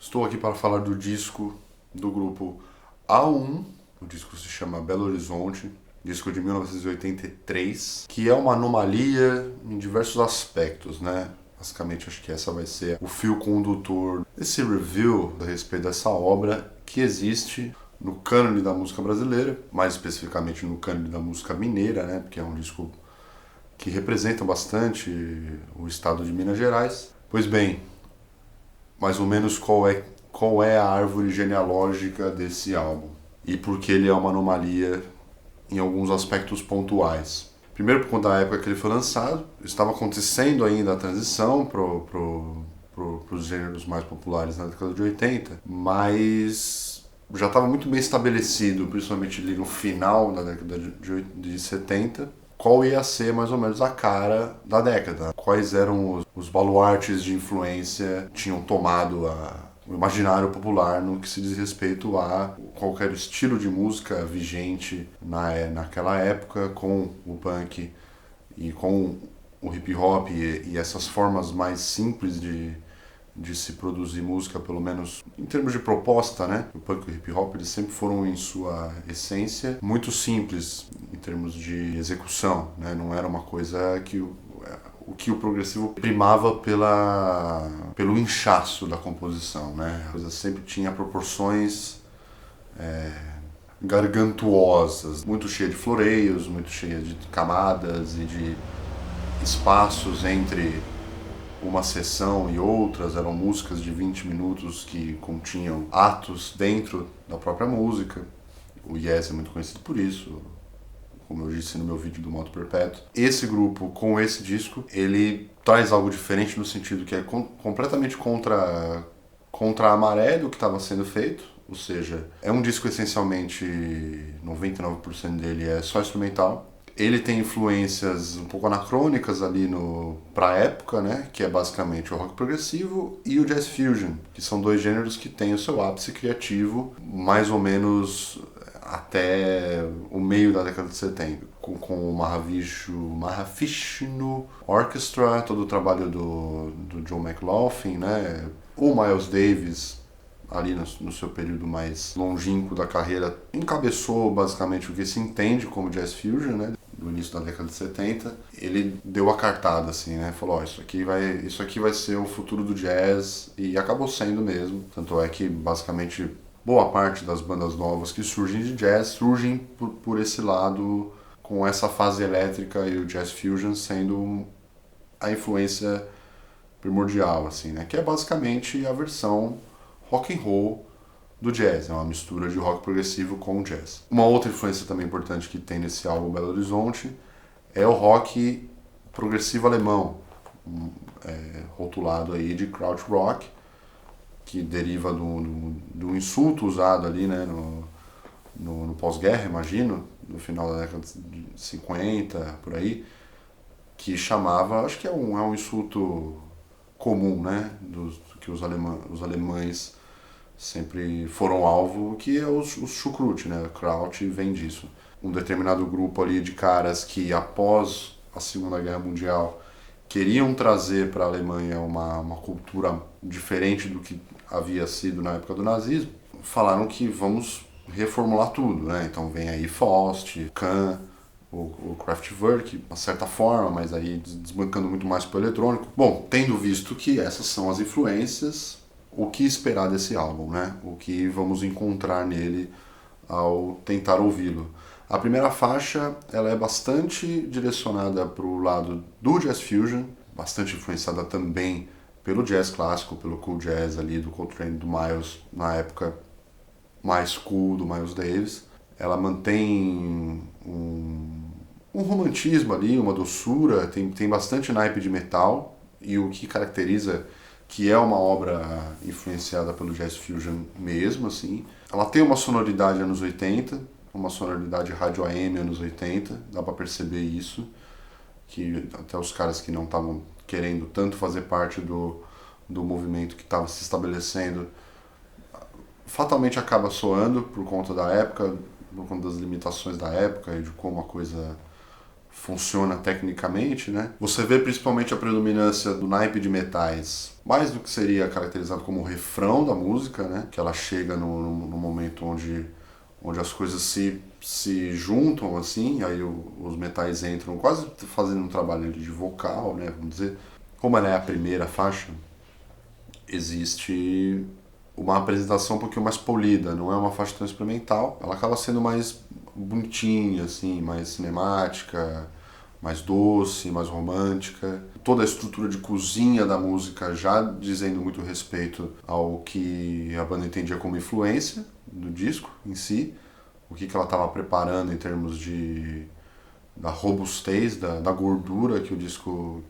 Estou aqui para falar do disco do grupo A1. O disco se chama Belo Horizonte, disco de 1983, que é uma anomalia em diversos aspectos, né? Basicamente, acho que essa vai ser o fio condutor desse review a respeito dessa obra que existe no cânone da música brasileira, mais especificamente no cânone da música mineira, né? Porque é um disco que representa bastante o estado de Minas Gerais. Pois bem, mais ou menos qual é a árvore genealógica desse álbum e por que ele é uma anomalia em alguns aspectos pontuais. Primeiro, por conta da época que ele foi lançado, estava acontecendo ainda a transição para os gêneros mais populares na década de 80, mas já estava muito bem estabelecido, principalmente ali no final da década de 70, qual ia ser mais ou menos a cara da década. Quais eram os baluartes de influência que tinham tomado o imaginário popular no que se diz respeito a qualquer estilo de música vigente naquela época, com o punk e com o hip hop e essas formas mais simples de se produzir música, pelo menos em termos de proposta, né? O punk e o hip hop eles sempre foram, em sua essência, muito simples em termos de execução, né? Não era uma coisa que o que o progressivo primava pelo inchaço da composição, né? A coisa sempre tinha proporções gargantuosas, muito cheia de floreios, muito cheia de camadas e de espaços entre uma sessão e outras, eram músicas de 20 minutos que continham atos dentro da própria música. O Yes é muito conhecido por isso, como eu disse no meu vídeo do Moto Perpétuo. Esse grupo, com esse disco, ele traz algo diferente no sentido que é completamente contra a maré do que estava sendo feito, ou seja, é um disco essencialmente, 99% dele é só instrumental. Ele tem influências um pouco anacrônicas ali para a época, né? Que é basicamente o rock progressivo e o jazz fusion, que são dois gêneros que têm o seu ápice criativo mais ou menos até o meio da década de 70, com o Mahavishnu Orchestra, todo o trabalho do John McLaughlin, né? O Miles Davis ali no seu período mais longínquo da carreira, encabeçou basicamente o que se entende como jazz fusion, né? Do início da década de 70, ele deu a cartada assim, né? Falou, ó, isso aqui vai ser o futuro do jazz, e acabou sendo mesmo. Tanto é que basicamente boa parte das bandas novas que surgem de jazz surgem por esse lado, com essa fase elétrica e o jazz fusion sendo a influência primordial, assim, né? Que é basicamente a versão rock and roll do jazz, é uma mistura de rock progressivo com jazz. Uma outra influência também importante que tem nesse álbum Belo Horizonte é o rock progressivo alemão, rotulado aí de Krautrock, que deriva do insulto usado ali, né, no pós-guerra, imagino, no final da década de 50, por aí, que chamava, acho que é um insulto comum, né, que os alemães sempre foram alvo, que é os chucrute, né? Kraut vem disso. Um determinado grupo ali de caras que, após a Segunda Guerra Mundial, queriam trazer para a Alemanha uma cultura diferente do que havia sido na época do nazismo, falaram que vamos reformular tudo, né? Então vem aí Faust, Kahn, o Kraftwerk, de uma certa forma, mas aí desbancando muito mais para o eletrônico. Bom, tendo visto que essas são as influências, o que esperar desse álbum, né? O que vamos encontrar nele ao tentar ouvi-lo. A primeira faixa, ela é bastante direcionada para o lado do jazz fusion, bastante influenciada também pelo jazz clássico, pelo cool jazz ali do Coltrane, do Miles, na época mais cool do Miles Davis. Ela mantém um romantismo ali, uma doçura, tem bastante naipe de metal, e o que caracteriza que é uma obra influenciada pelo jazz fusion mesmo, assim. Ela tem uma sonoridade anos 80, uma sonoridade rádio AM anos 80, dá para perceber isso, que até os caras que não estavam querendo tanto fazer parte do movimento que estava se estabelecendo, fatalmente acaba soando por conta da época, por conta das limitações da época e de como a coisa funciona tecnicamente, né? Você vê principalmente a predominância do naipe de metais, mais do que seria caracterizado como o refrão da música, né? Que ela chega no momento onde as coisas se juntam, assim, aí os metais entram quase fazendo um trabalho de vocal, né? Vamos dizer. Como ela é a primeira faixa, existe uma apresentação um pouquinho mais polida, não é uma faixa tão experimental, ela acaba sendo mais bonitinha, assim, mais cinemática, mais doce, mais romântica. Toda a estrutura de cozinha da música já dizendo muito respeito ao que a banda entendia como influência do disco em si, o que ela estava preparando em termos da robustez, da gordura que o disco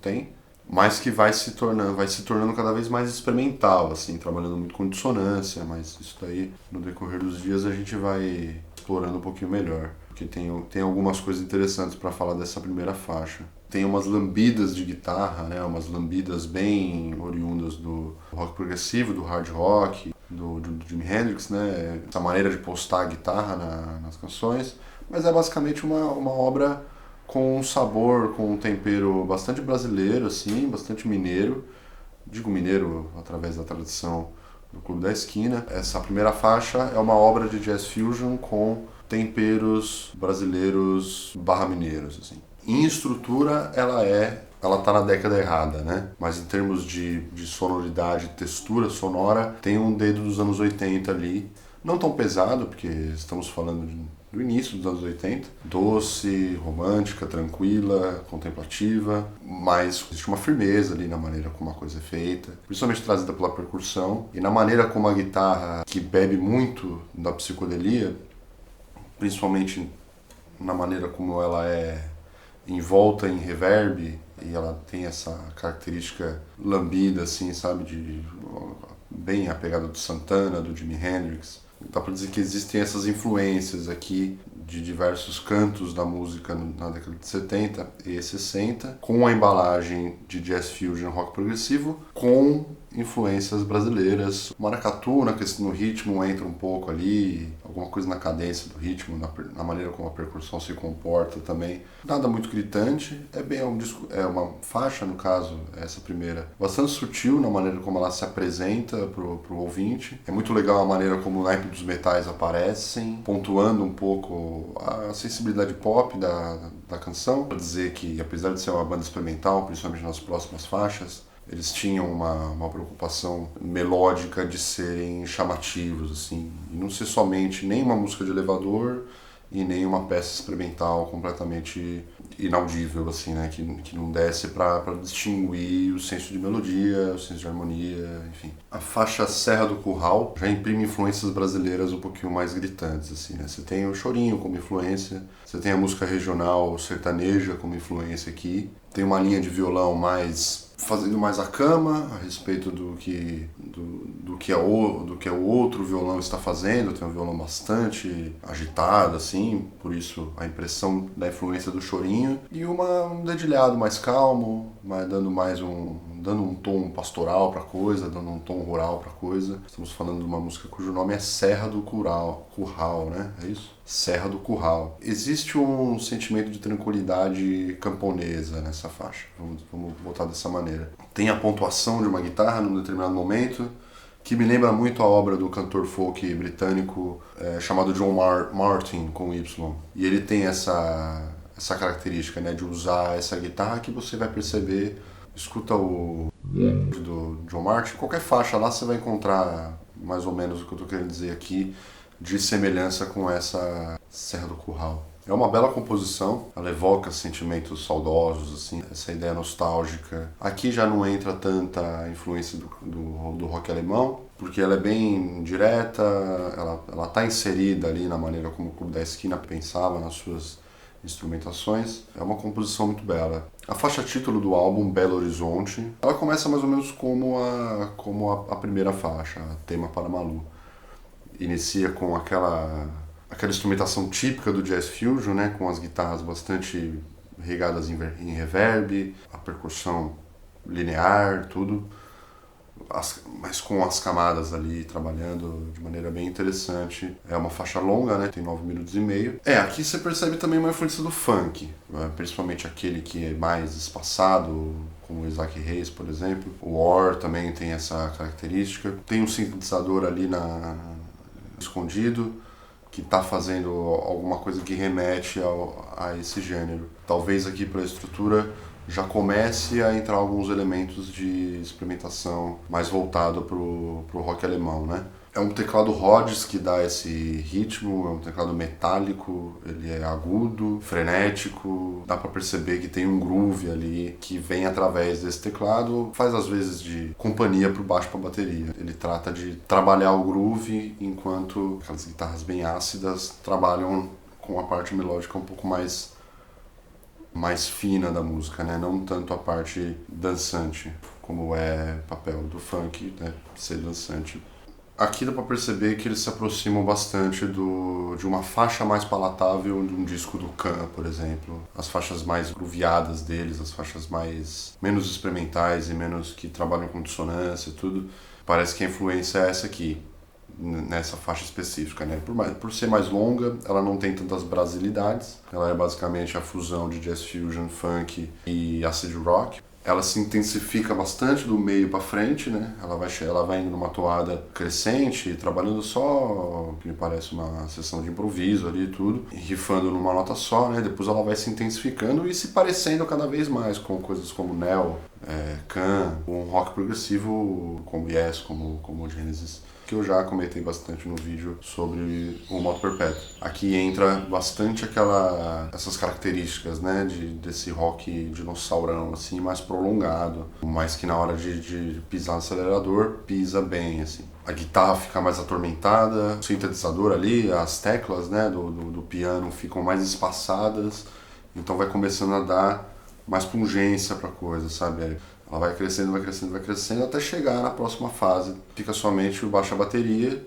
tem, mas que vai se tornando cada vez mais experimental, assim, trabalhando muito com dissonância, mas isso daí no decorrer dos dias a gente vai explorando um pouquinho melhor, porque tem algumas coisas interessantes para falar dessa primeira faixa. Tem umas lambidas de guitarra, né, umas lambidas bem oriundas do rock progressivo, do hard rock, do Jimi Hendrix, né, essa maneira de postar a guitarra nas canções, mas é basicamente uma obra com um sabor, com um tempero bastante brasileiro, assim, bastante mineiro. Digo mineiro através da tradição do Clube da Esquina. Essa primeira faixa é uma obra de jazz fusion com temperos brasileiros barra mineiros, assim. Em estrutura, ela tá na década errada, né? Mas em termos de sonoridade, textura sonora, tem um dedo dos anos 80 ali. Não tão pesado, porque estamos falando do início dos anos 80. Doce, romântica, tranquila, contemplativa, mas existe uma firmeza ali na maneira como a coisa é feita, principalmente trazida pela percussão, e na maneira como a guitarra, que bebe muito da psicodelia, principalmente na maneira como ela é envolta em reverb, e ela tem essa característica lambida, assim, sabe, bem a pegada do Santana, do Jimi Hendrix. Dá para dizer que existem essas influências aqui de diversos cantos da música na década de 70 e 60, com a embalagem de jazz fusion rock progressivo, com influências brasileiras. O maracatu no ritmo entra um pouco ali, alguma coisa na cadência do ritmo, na maneira como a percussão se comporta também. Nada muito gritante, é uma faixa, no caso, essa primeira, bastante sutil na maneira como ela se apresenta pro ouvinte. É muito legal a maneira como o naipe dos metais aparecem, pontuando um pouco a sensibilidade pop da canção, para dizer que, apesar de ser uma banda experimental, principalmente nas próximas faixas, eles tinham uma preocupação melódica de serem chamativos, assim, e não ser somente nem uma música de elevador e nem uma peça experimental completamente inaudível, assim, né, que não desse para distinguir o senso de melodia, o senso de harmonia, enfim. A faixa Serra do Curral já imprime influências brasileiras um pouquinho mais gritantes, assim, né? Você tem o chorinho como influência, você tem a música regional sertaneja como influência aqui, tem uma linha de violão fazendo mais a cama a respeito do que o outro violão está fazendo. Tem um violão bastante agitado, assim, por isso a impressão da influência do chorinho, e um dedilhado mais calmo, dando um tom pastoral para a coisa, dando um tom rural para a coisa. Estamos falando de uma música cujo nome é Serra do Curral, né? É isso? Serra do Curral. Existe um sentimento de tranquilidade camponesa nessa faixa, vamos botar dessa maneira. Tem a pontuação de uma guitarra num determinado momento, que me lembra muito a obra do cantor folk britânico chamado John Martin, com Y. E ele tem essa característica, né, de usar essa guitarra que você vai perceber, escuta o do John Martin, qualquer faixa lá você vai encontrar mais ou menos o que eu estou querendo dizer aqui, de semelhança com essa Serra do Curral. É uma bela composição, ela evoca sentimentos saudosos, assim, essa ideia nostálgica. Aqui já não entra tanta influência do rock alemão, porque ela é bem direta, ela está inserida ali na maneira como o Clube da Esquina pensava nas suas instrumentações. É uma composição muito bela. A faixa título do álbum, Belo Horizonte, ela começa mais ou menos como a primeira faixa, Tema para Malu. Inicia com aquela instrumentação típica do jazz fusion, né, com as guitarras bastante regadas em reverb, a percussão linear, tudo. mas com as camadas ali, trabalhando de maneira bem interessante. É uma faixa longa, né? Tem 9 minutos e meio. Aqui você percebe também uma influência do funk, né? Principalmente aquele que é mais espaçado, como o Isaac Reis, por exemplo. O War também tem essa característica. Tem um sintetizador ali escondido, que está fazendo alguma coisa que remete a esse gênero. Talvez aqui para a estrutura já comece a entrar alguns elementos de experimentação mais voltado para o rock alemão, né? É um teclado Rhodes que dá esse ritmo, é um teclado metálico, ele é agudo, frenético, dá para perceber que tem um groove ali que vem através desse teclado, faz às vezes de companhia pro baixo para bateria. Ele trata de trabalhar o groove enquanto aquelas guitarras bem ácidas trabalham com a parte melódica um pouco mais fina da música, né? Não tanto a parte dançante, como é papel do funk, né? Ser dançante. Aqui dá pra perceber que eles se aproximam bastante de uma faixa mais palatável de um disco do Can, por exemplo. As faixas mais grooveadas deles, as faixas menos experimentais e menos que trabalham com dissonância e tudo. Parece que a influência é essa aqui, nessa faixa específica, né? Por ser mais longa, ela não tem tantas brasilidades. Ela é basicamente a fusão de jazz fusion, funk e acid rock. Ela se intensifica bastante do meio para frente, né? Ela vai indo numa toada crescente, trabalhando só, que me parece uma sessão de improviso ali e tudo, rifando numa nota só, né? Depois ela vai se intensificando e se parecendo cada vez mais com coisas como Neo, Can, um rock progressivo como Yes, como Genesis, que eu já comentei bastante no vídeo sobre o Moto Perpétuo. Aqui entra bastante essas características, né, desse rock dinossaurão, assim, mais prolongado, mas que na hora de pisar no acelerador, pisa bem, assim. A guitarra fica mais atormentada, o sintetizador ali, as teclas, né, do piano ficam mais espaçadas, então vai começando a dar mais pungência pra coisa, sabe? Ela vai crescendo, vai crescendo, vai crescendo, até chegar na próxima fase. Fica somente o baixo a bateria,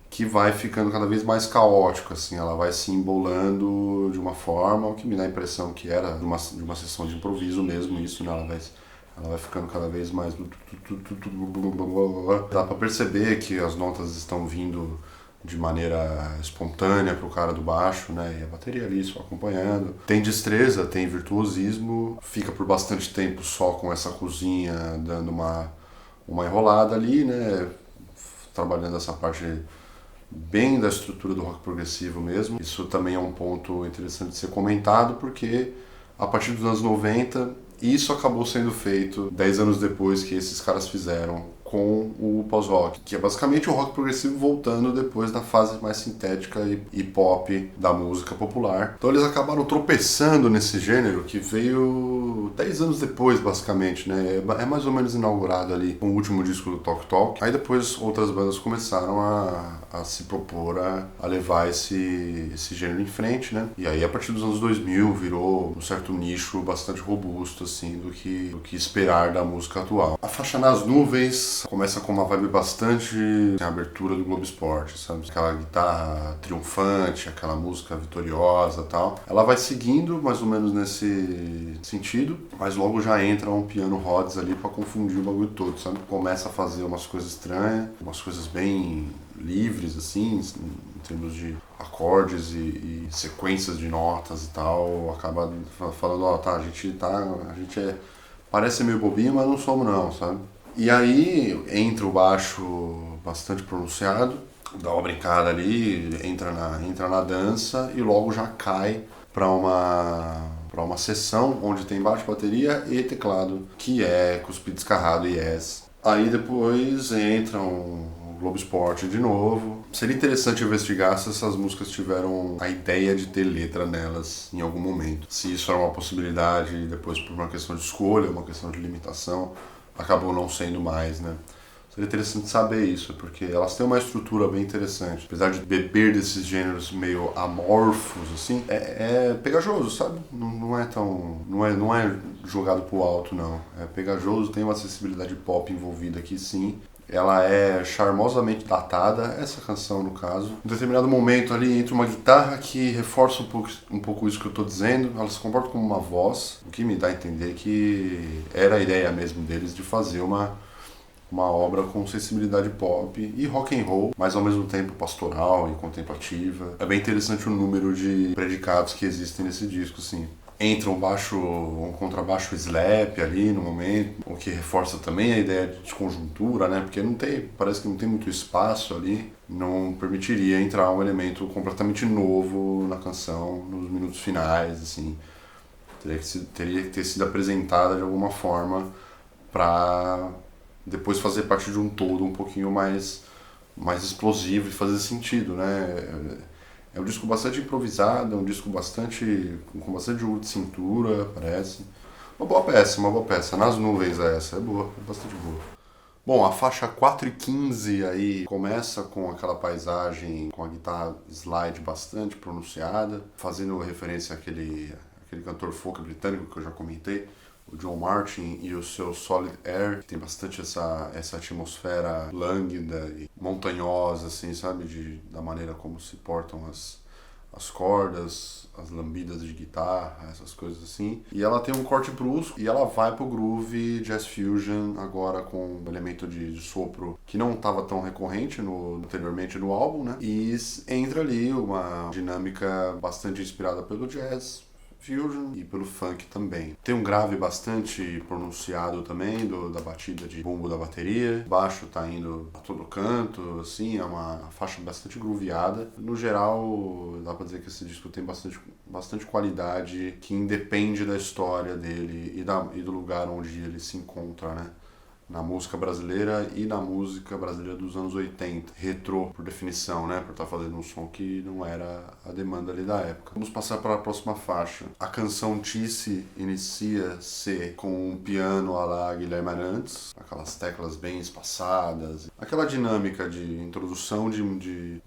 que vai ficando cada vez mais caótico, assim. Ela vai se embolando de uma forma, o que me dá a impressão que era de uma sessão de improviso mesmo, isso, né? Ela vai ficando cada vez mais... Dá pra perceber que as notas estão vindo de maneira espontânea pro cara do baixo, né? E a bateria ali só acompanhando. Tem destreza, tem virtuosismo, fica por bastante tempo só com essa cozinha dando uma enrolada ali, né? Trabalhando essa parte bem da estrutura do rock progressivo mesmo. Isso também é um ponto interessante de ser comentado, porque a partir dos anos 90, isso acabou sendo feito 10 anos depois que esses caras fizeram com o pós-rock, que é basicamente o rock progressivo voltando depois da fase mais sintética e pop da música popular. Então eles acabaram tropeçando nesse gênero que veio 10 anos depois, basicamente, né? É mais ou menos inaugurado ali com o último disco do Tok Tok. Aí depois outras bandas começaram a se propor a levar esse gênero em frente, né? E aí a partir dos anos 2000 virou um certo nicho bastante robusto, assim, do que esperar da música atual. A faixa Nas Nuvens começa com uma vibe bastante a abertura do Globo Esporte, sabe? Aquela guitarra triunfante, aquela música vitoriosa e tal. Ela vai seguindo mais ou menos nesse sentido, mas logo já entra um piano Rhodes ali pra confundir o bagulho todo, sabe? Começa a fazer umas coisas estranhas, umas coisas bem livres, assim, em termos de acordes e sequências de notas e tal. Acaba falando, ó, tá, a gente parece meio bobinho, mas não somos não, sabe? E aí entra o baixo bastante pronunciado, dá uma brincada ali, entra na dança e logo já cai para uma sessão onde tem baixo, bateria e teclado, que é Cuspido Descarrado e Yes. Aí depois entra o Globo Esporte de novo. Seria interessante investigar se essas músicas tiveram a ideia de ter letra nelas em algum momento. Se isso era uma possibilidade, depois por uma questão de escolha, uma questão de limitação, acabou não sendo mais, né? Seria interessante saber isso, porque elas têm uma estrutura bem interessante. Apesar de beber desses gêneros meio amorfos, assim, é pegajoso, sabe? Não é tão... Não é jogado pro alto, não. É pegajoso, tem uma acessibilidade pop envolvida aqui, sim. Ela é charmosamente datada, essa canção no caso. Em determinado momento ali entra uma guitarra que reforça um pouco isso que eu estou dizendo. Ela se comporta como uma voz, o que me dá a entender que era a ideia mesmo deles de fazer uma uma obra com sensibilidade pop e rock and roll, mas ao mesmo tempo pastoral e contemplativa. É bem interessante o número de predicados que existem nesse disco, assim. Entra um contrabaixo slap ali no momento, o que reforça também a ideia de conjuntura, né? Porque parece que não tem muito espaço ali, não permitiria entrar um elemento completamente novo na canção nos minutos finais, assim. Teria que ter sido apresentada de alguma forma para depois fazer parte de um todo um pouquinho mais explosivo e fazer sentido, né? É um disco bastante improvisado, é um disco com bastante jogo de cintura, parece. Uma boa peça. Nas nuvens é essa, é boa, é bastante boa. Bom, a faixa 4 e 15 aí começa com aquela paisagem com a guitarra slide bastante pronunciada, fazendo referência àquele cantor folk britânico que eu já comentei, o John Martyn, e o seu Solid Air, que tem bastante essa atmosfera lânguida e montanhosa, assim, sabe? Da maneira como se portam as cordas, as lambidas de guitarra, essas coisas assim. E ela tem um corte brusco e ela vai pro groove jazz fusion, agora com um elemento de sopro que não estava tão recorrente anteriormente no álbum, né? E entra ali uma dinâmica bastante inspirada pelo jazz fusion e pelo funk também. Tem um grave bastante pronunciado também da batida de bumbo da bateria. O baixo tá indo a todo canto, assim, é uma faixa bastante grooveada. No geral, dá pra dizer que esse disco tem bastante qualidade que independe da história dele e do lugar onde ele se encontra, né? Na música brasileira e na música brasileira dos anos 80. Retrô, por definição, né? Por estar fazendo um som que não era a demanda ali da época. Vamos passar para a próxima faixa. A canção Tice inicia-se com um piano à la Guilherme Arantes, aquelas teclas bem espaçadas, aquela dinâmica de introdução de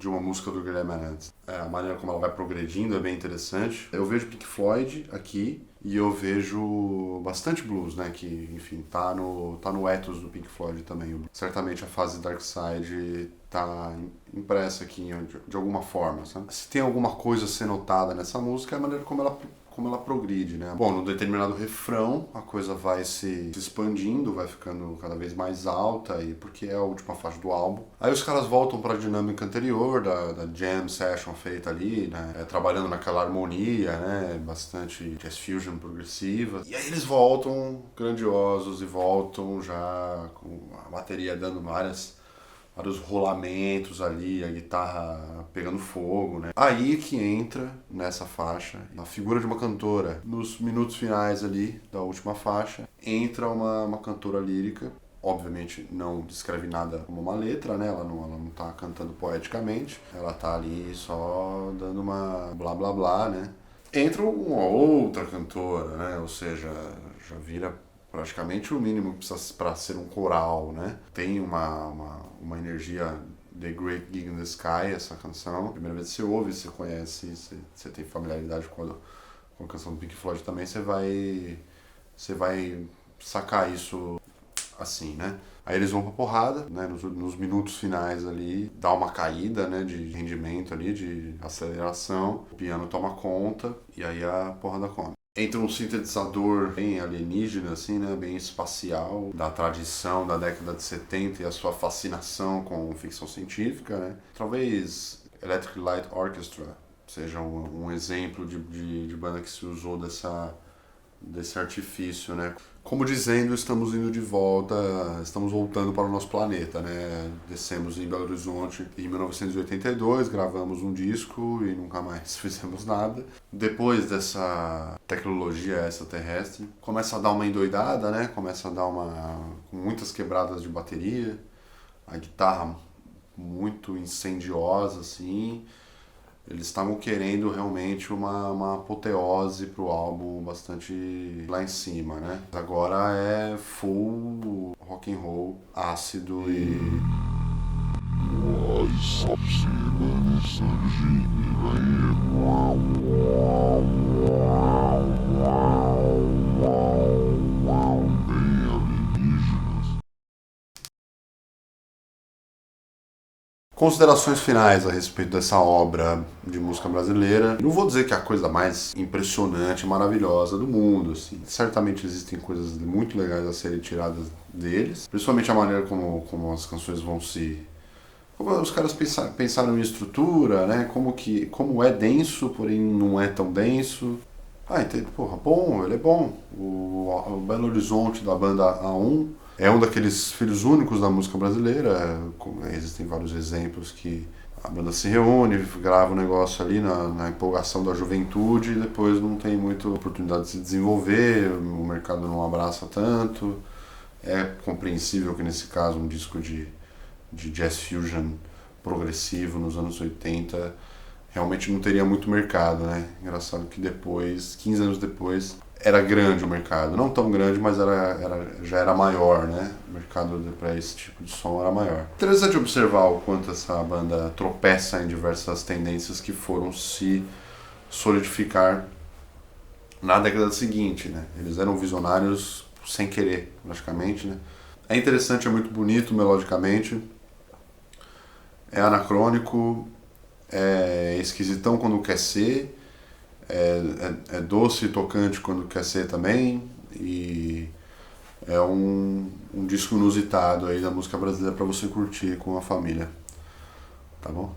uma música do Guilherme Arantes. A maneira como ela vai progredindo é bem interessante. Eu vejo Pink Floyd aqui, e eu vejo bastante blues, né? Que, enfim, tá no ethos do Pink Floyd também. Certamente a fase Dark Side tá impressa aqui de alguma forma, sabe? Se tem alguma coisa a ser notada nessa música, é a maneira como ela progride, né? Bom, no determinado refrão, a coisa vai se expandindo, vai ficando cada vez mais alta, e porque é a última faixa do álbum. Aí os caras voltam para a dinâmica anterior, da jam session feita ali, né? Trabalhando naquela harmonia, né? Bastante jazz fusion progressiva. E aí eles voltam grandiosos e voltam já com a bateria dando vários rolamentos ali, a guitarra pegando fogo, né? Aí que entra nessa faixa a figura de uma cantora. Nos minutos finais ali da última faixa, entra uma cantora lírica. Obviamente não descreve nada como uma letra, né? Ela não tá cantando poeticamente, ela tá ali só dando uma blá blá blá, né? Entra uma outra cantora, né? Ou seja, já vira praticamente o mínimo que precisa para ser um coral, né? Tem uma energia The Great Gig in the Sky, essa canção. Primeira vez que você ouve, você conhece, você tem familiaridade com a canção do Pink Floyd também, você vai sacar isso assim, né? Aí eles vão pra porrada, né? Nos minutos finais ali, dá uma caída, né? De rendimento ali, de aceleração. O piano toma conta e aí a porrada come. Entra um sintetizador bem alienígena, assim, né? Bem espacial, da tradição da década de 70 e a sua fascinação com ficção científica, né? Talvez Electric Light Orchestra seja um exemplo de banda que se usou desse artifício, né? Como dizendo, estamos indo de volta, estamos voltando para o nosso planeta, né? Descemos em Belo Horizonte em 1982, gravamos um disco e nunca mais fizemos nada. Depois dessa tecnologia extraterrestre, começa a dar uma endoidada, né? Começa a dar com muitas quebradas de bateria, a guitarra muito incendiosa, assim. Eles estavam querendo realmente uma apoteose pro álbum bastante lá em cima, né? Agora é full rock and roll, ácido e... Considerações finais a respeito dessa obra de música brasileira. Não vou dizer que é a coisa mais impressionante, maravilhosa do mundo, assim. Certamente existem coisas muito legais a serem tiradas deles, principalmente a maneira como as canções vão se... Como os caras pensaram em estrutura, né? Como é denso, porém não é tão denso. Entende? Porra, bom, ele é bom. O Belo Horizonte da banda A1 é um daqueles filhos únicos da música brasileira. Existem vários exemplos que a banda se reúne, grava um negócio ali na empolgação da juventude e depois não tem muita oportunidade de se desenvolver, o mercado não abraça tanto. É compreensível que nesse caso um disco de jazz fusion progressivo nos anos 80 realmente não teria muito mercado, né? Engraçado que depois, 15 anos depois, era grande o mercado. Não tão grande, mas já era maior, né? O mercado para esse tipo de som era maior. Interessante observar o quanto essa banda tropeça em diversas tendências que foram se solidificar na década seguinte, né? Eles eram visionários sem querer, praticamente, né? É interessante, é muito bonito melodicamente, é anacrônico, é esquisitão quando quer ser, é doce e tocante quando quer ser também, e é um disco inusitado aí da música brasileira para você curtir com a família, tá bom?